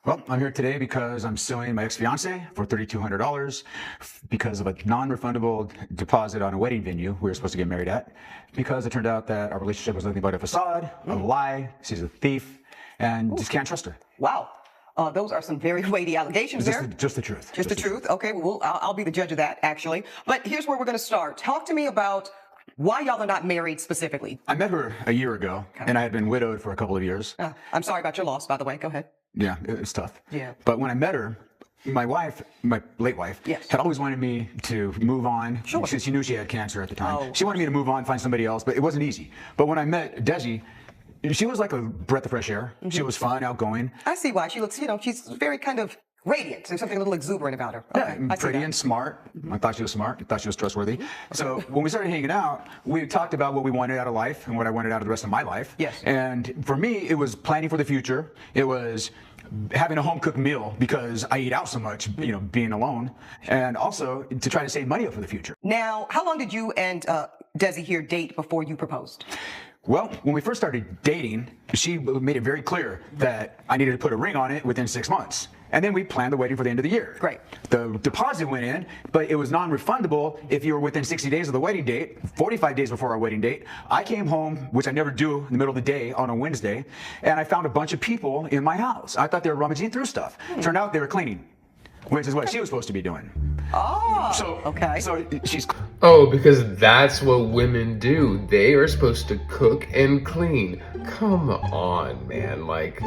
Well, I'm here today because I'm suing my ex-fiance for $3,200 because of a non-refundable deposit on a wedding venue we were supposed to get married at, because it turned out that our relationship was nothing but a facade, a lie, she's a thief, and just can't trust her. Wow. Those are some very weighty allegations there. Just the truth. Just the truth. Okay, well, I'll be the judge of that, actually. But here's where we're going to start. Talk to me about why y'all are not married specifically. I met her a year ago, and I had been widowed for a couple of years. I'm sorry about your loss, by the way. Go ahead. Yeah, it's tough. Yeah. But when I met her, my wife, my late wife, Yes. had always wanted me to move on. Sure. Because she knew she had cancer at the time. Oh. She wanted me to move on, find somebody else, but it wasn't easy. But when I met Desi, she was like a breath of fresh air. She was fun, outgoing. I see why. She looks, she's very kind of radiant. There's something a little exuberant about her. Okay, I see Pretty that. and smart. I thought she was smart. I thought she was trustworthy. So when we started hanging out, we talked about what we wanted out of life and what I wanted out of the rest of my life. Yes. And for me, it was planning for the future. It was having a home cooked meal because I eat out so much, being alone, and also to try to save money up for the future. Now, how long did you and Desi here date before you proposed? Well, when we first started dating, she made it very clear that I needed to put a ring on it within 6 months. And then we planned the wedding for the end of the year. Great. The deposit went in, but it was non-refundable if you were within 60 days of the wedding date, 45 days before our wedding date. I came home, which I never do, in the middle of the day on a Wednesday, and I found a bunch of people in my house. I thought they were rummaging through stuff. Turned out they were cleaning, which is what she was supposed to be doing. Oh, okay. So she's... Oh, because that's what women do. They are supposed to cook and clean. Come on, man. Like,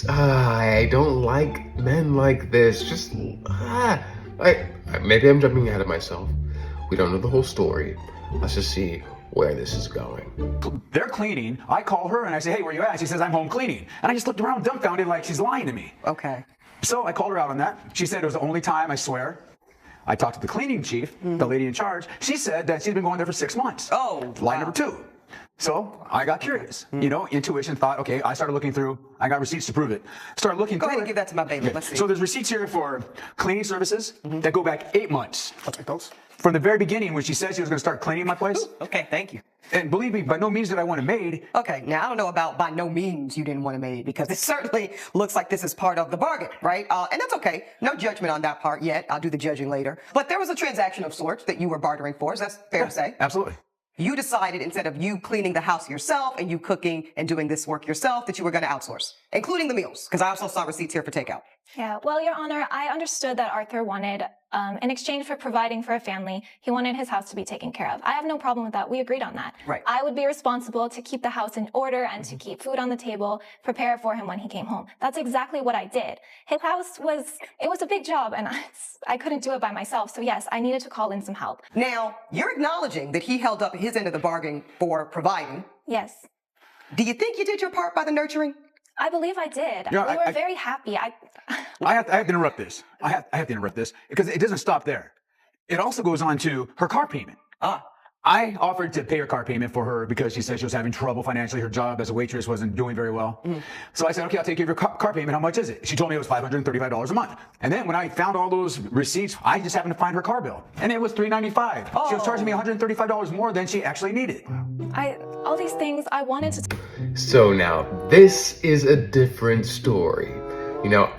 I don't like men like this. Just, maybe I'm jumping ahead of myself. We don't know the whole story. Let's just see where this is going. They're cleaning. I call her and I say, hey, where you at? She says, I'm home cleaning. And I just looked around dumbfounded like she's lying to me. Okay. So I called her out on that. She said it was the only time, I swear. I talked to the cleaning chief, the lady in charge. She said that she's been going there for 6 months. Oh, Lie wow. number 2. So I got curious. Intuition, thought, okay, I started looking through. I got receipts to prove it. Started looking Go through ahead and it. give that to my baby. Let's see. So there's receipts here for cleaning services that go back 8 months. I'll take those. From the very beginning, when she said she was going to start cleaning my place. Okay, thank you. And believe me, by no means did I want it made. Okay, now I don't know about by no means you didn't want a maid, because it certainly looks like this is part of the bargain, right? And that's okay. No judgment on that part yet. I'll do the judging later. But there was a transaction of sorts that you were bartering for. Is that fair to say? Absolutely. You decided, instead of you cleaning the house yourself and you cooking and doing this work yourself, that you were going to outsource, including the meals, because I also saw receipts here for takeout. Yeah, well, Your Honor, I understood that Arthur wanted, in exchange for providing for a family, he wanted his house to be taken care of. I have no problem with that. We agreed on that. Right. I would be responsible to keep the house in order and to keep food on the table, prepare for him when he came home. That's exactly what I did. His house it was a big job, and I couldn't do it by myself. So yes, I needed to call in some help. Now, you're acknowledging that he held up his end of the bargain for providing. Yes. Do you think you did your part by the nurturing? I believe I did. Yeah, we were very happy. I have to interrupt this. I have to interrupt this because it doesn't stop there. It also goes on to her car payment. I offered to pay her car payment for her because she said she was having trouble financially. Her job as a waitress wasn't doing very well. So I said, okay, I'll take care of your car payment. How much is it? She told me it was $535 a month. And then when I found all those receipts, I just happened to find her car bill. And it was $395. She was charging me $135 more than she actually needed. All these things I wanted to. So now, this is a different story.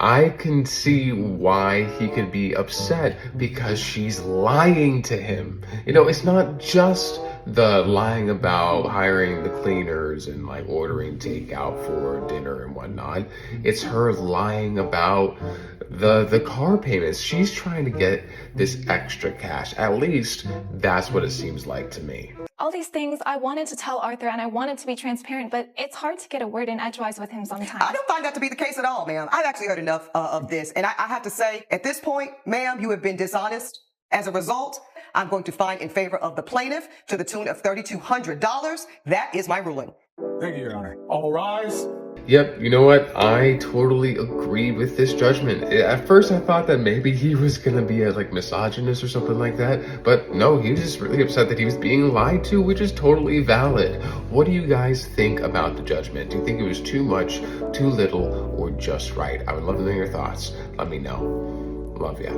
I can see why he could be upset because she's lying to him. It's not just the lying about hiring the cleaners and like ordering takeout for dinner and whatnot. It's her lying about the car payments. She's trying to get this extra cash. At least that's what it seems like to me. All these things I wanted to tell Arthur, and I wanted to be transparent, but it's hard to get a word in edgewise with him sometimes. I don't find that to be the case at all, ma'am. I've actually heard enough of this. And I have to say, at this point, ma'am, you have been dishonest. As a result, I'm going to find in favor of the plaintiff to the tune of $3,200. That is my ruling. Thank you, Your Honor. All rise. Yep, you know what? I totally agree with this judgment. At first, I thought that maybe he was gonna be a misogynist or something like that, but no, he was just really upset that he was being lied to, which is totally valid. What do you guys think about the judgment? Do you think it was too much, too little, or just right? I would love to know your thoughts. Let me know. Love ya.